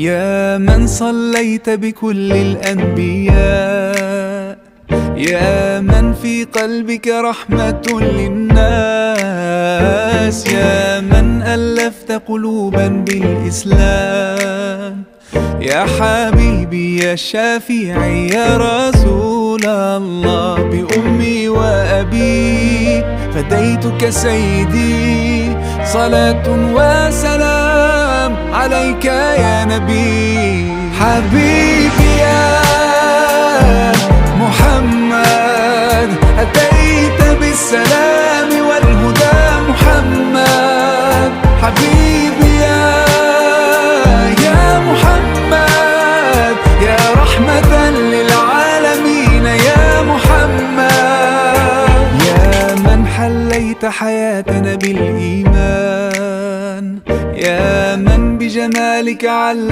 يا من صليت بكل الأنبياء، يا من في قلبك رحمة للناس، يا من ألفت قلوبا بالإسلام، يا حبيبي يا شافعي يا رسول الله، بأمي وأبي فديتك سيدي، صلاة وسلام عليك يا نبي. حبيبي يا محمد أتيت بالسلام والهدى محمد، حبيبي يا محمد يا رحمة للعالمين يا محمد، يا من حليت حياتنا بالإيمان، يا من بجمالك علّمتنا